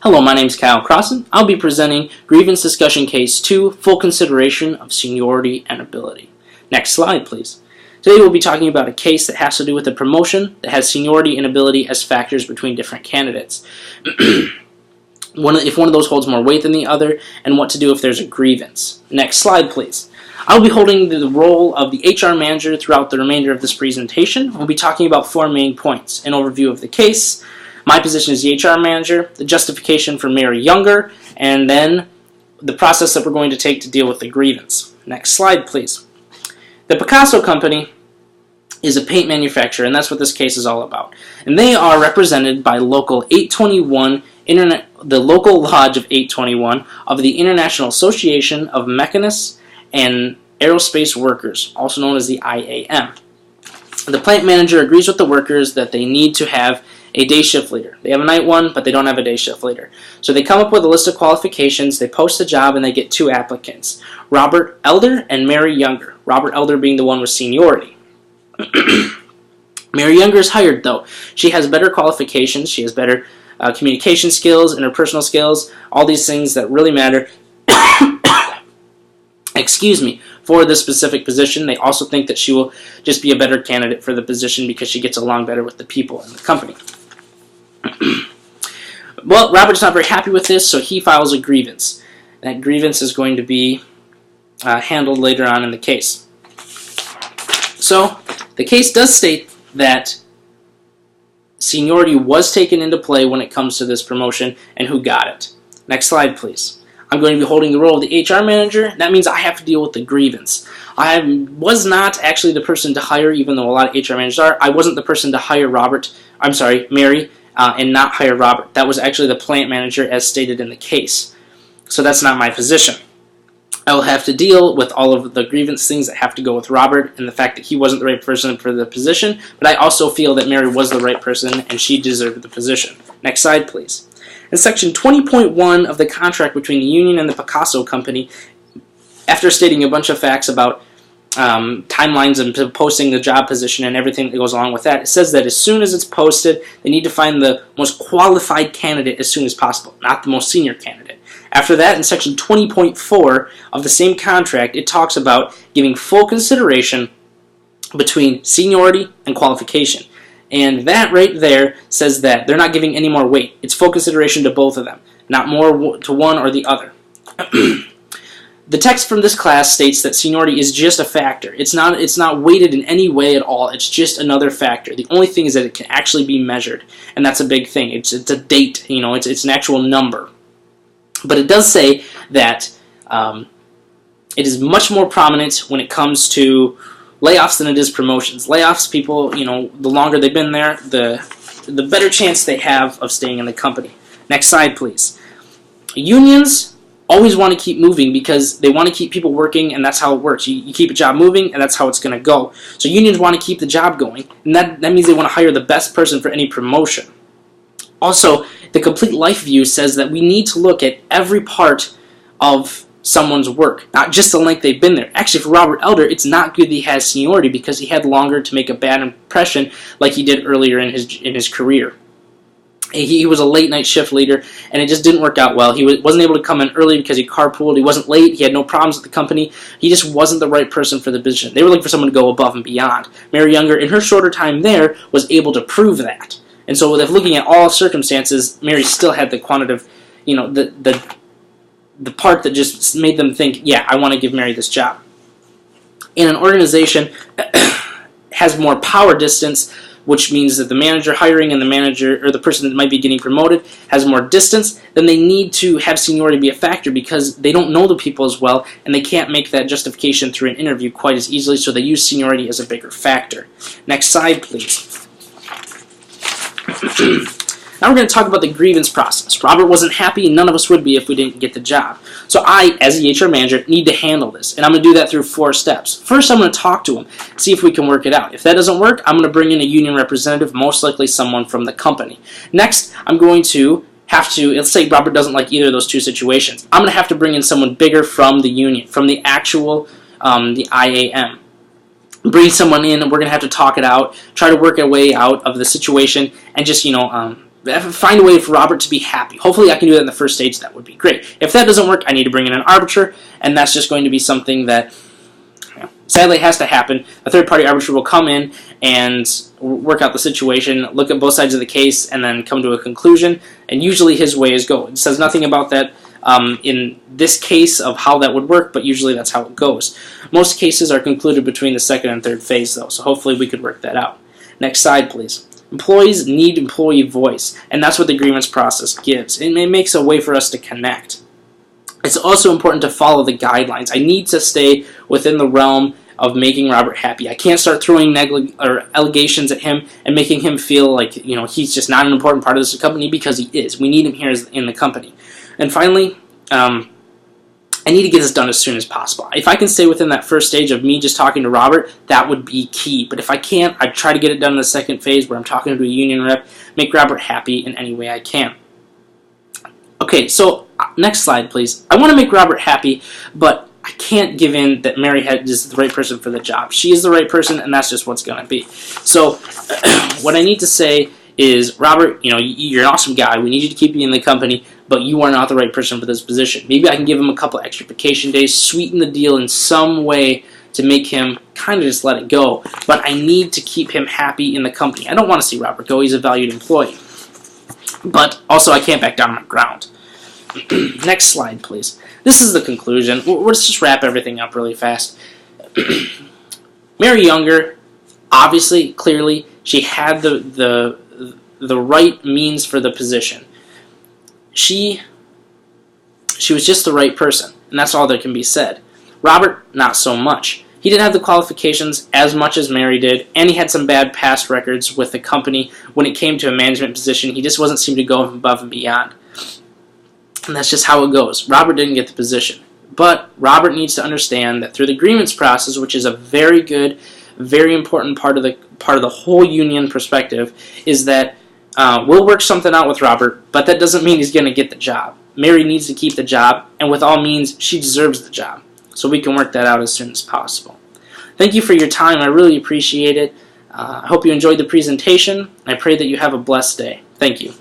Hello, my name is Kyle Crossan. I'll be presenting Grievance Discussion Case 2, Full Consideration of Seniority and Ability. Next slide, please. Today we'll be talking about a case that has to do with a promotion that has seniority and ability as factors between different candidates. If one of those holds more weight than the other, and what to do if there's a grievance. Next slide, please. I'll be holding the role of the HR manager throughout the remainder of this presentation. We'll be talking about four main points: an overview of the case, my position as the HR manager, the justification for Mary Younger, and then the process that we're going to take to deal with the grievance. Next slide, please. The Picasso Company is a paint manufacturer, and that's what this case is all about. And they are represented by Local 821, the local lodge of 821 of the International Association of Mechanists and Aerospace Workers, also known as the IAM. The plant manager agrees with the workers that they need to have a day shift leader. They have a night one, but they don't have a day shift leader. So they come up with a list of qualifications, they post the job, and they get two applicants, Robert Elder and Mary Younger. Robert Elder being the one with seniority. Mary Younger is hired, though. She has better qualifications, she has better communication skills, interpersonal skills, all these things that really matter for this specific position. They also think that she will just be a better candidate for the position because she gets along better with the people in the company. Well, Robert's not very happy with this, so he files a grievance. That grievance is going to be handled later on in the case. So, the case does state that seniority was taken into play when it comes to this promotion and who got it. Next slide, please. I'm going to be holding the role of the HR manager. That means I have to deal with the grievance. I was not actually the person to hire, even though a lot of HR managers are. I wasn't the person to hire Mary, and not hire Robert. That was actually the plant manager as stated in the case. So that's not my position. I will have to deal with all of the grievance things that have to go with Robert and the fact that he wasn't the right person for the position, but I also feel that Mary was the right person and she deserved the position. Next slide, please. In Section 20.1 of the contract between the union and the Picasso Company, after stating a bunch of facts about timelines and posting the job position and everything that goes along with that, it says that as soon as it's posted, they need to find the most qualified candidate as soon as possible, not the most senior candidate. After that, in Section 20.4 of the same contract, it talks about giving full consideration between seniority and qualification. And that right there says that they're not giving any more weight. It's full consideration to both of them, not more to one or the other. The text from this class states that seniority is just a factor. It's not weighted in any way at all. It's just another factor. The only thing is that it can actually be measured, and that's a big thing. It's a date, it's an actual number. But it does say that it is much more prominent when it comes to layoffs than it is promotions. Layoffs, people, the longer they've been there, the better chance they have of staying in the company. Next slide, please. Unions always want to keep moving because they want to keep people working, and that's how it works. You keep a job moving, and that's how it's going to go. So unions want to keep the job going, and that means they want to hire the best person for any promotion. Also, the Complete Life View says that we need to look at every part of someone's work, not just the length they've been there. Actually, for Robert Elder, it's not good that he has seniority because he had longer to make a bad impression like he did earlier in his career. He was a late night shift leader, and it just didn't work out well. He wasn't able to come in early because he carpooled. He wasn't late. He had no problems with the company. He just wasn't the right person for the position. They were looking for someone to go above and beyond. Mary Younger, in her shorter time there, was able to prove that. And so, if looking at all circumstances, Mary still had the quantitative, the part that just made them think, yeah, I want to give Mary this job. And an organization has more power distance, which means that the manager hiring and the manager, or the person that might be getting promoted, has more distance, then they need to have seniority be a factor because they don't know the people as well, and they can't make that justification through an interview quite as easily, so they use seniority as a bigger factor. Next slide, please. Now we're going to talk about the grievance process. Robert wasn't happy, and none of us would be if we didn't get the job. So I, as the HR manager, need to handle this, and I'm going to do that through 4 steps. First, I'm going to talk to him, see if we can work it out. If that doesn't work, I'm going to bring in a union representative, most likely someone from the company. Next, I'm going to have to, let's say Robert doesn't like either of those two situations. I'm going to have to bring in someone bigger from the union, from the actual, the IAM. Bring someone in, and we're going to have to talk it out, try to work our way out of the situation, and just, find a way for Robert to be happy. Hopefully I can do that in the first stage. That would be great. If that doesn't work, I need to bring in an arbiter, and that's just going to be something that sadly has to happen. A third-party arbiter will come in and work out the situation, look at both sides of the case, and then come to a conclusion, and usually his way is go. It says nothing about that in this case of how that would work, but usually that's how it goes. Most cases are concluded between the second and third phase, though, so hopefully we could work that out. Next slide, please. Employees need employee voice, and that's what the grievance process gives. It makes a way for us to connect. It's also important to follow the guidelines. I need to stay within the realm of making Robert happy. I can't start throwing allegations at him and making him feel like he's just not an important part of this company, because he is. We need him here in the company. And finally, I need to get this done as soon as possible. If I can stay within that first stage of me just talking to Robert, that would be key. But if I can't, I try to get it done in the second phase where I'm talking to a union rep, make Robert happy in any way I can. Okay, so next slide, please. I want to make Robert happy, but I can't give in that Mary is the right person for the job. She is the right person, and that's just what's going to be. So what I need to say is, Robert, you're an awesome guy. We need you to keep you in the company, but you are not the right person for this position. Maybe I can give him a couple extra vacation days, sweeten the deal in some way to make him kind of just let it go. But I need to keep him happy in the company. I don't want to see Robert go. He's a valued employee. But also, I can't back down on my ground. Next slide, please. This is the conclusion. Let's just wrap everything up really fast. Mary Younger, obviously, clearly, she had the right means for the position. She was just the right person, and that's all that can be said. Robert, not so much. He didn't have the qualifications as much as Mary did, and he had some bad past records with the company when it came to a management position. He just wasn't seeming to go above and beyond. And that's just how it goes. Robert didn't get the position. But Robert needs to understand that through the grievance process, which is a very good, very important part of the whole union perspective, is that we'll work something out with Robert, but that doesn't mean he's going to get the job. Mary needs to keep the job, and with all means, she deserves the job. So we can work that out as soon as possible. Thank you for your time. I really appreciate it. I hope you enjoyed the presentation. I pray that you have a blessed day. Thank you.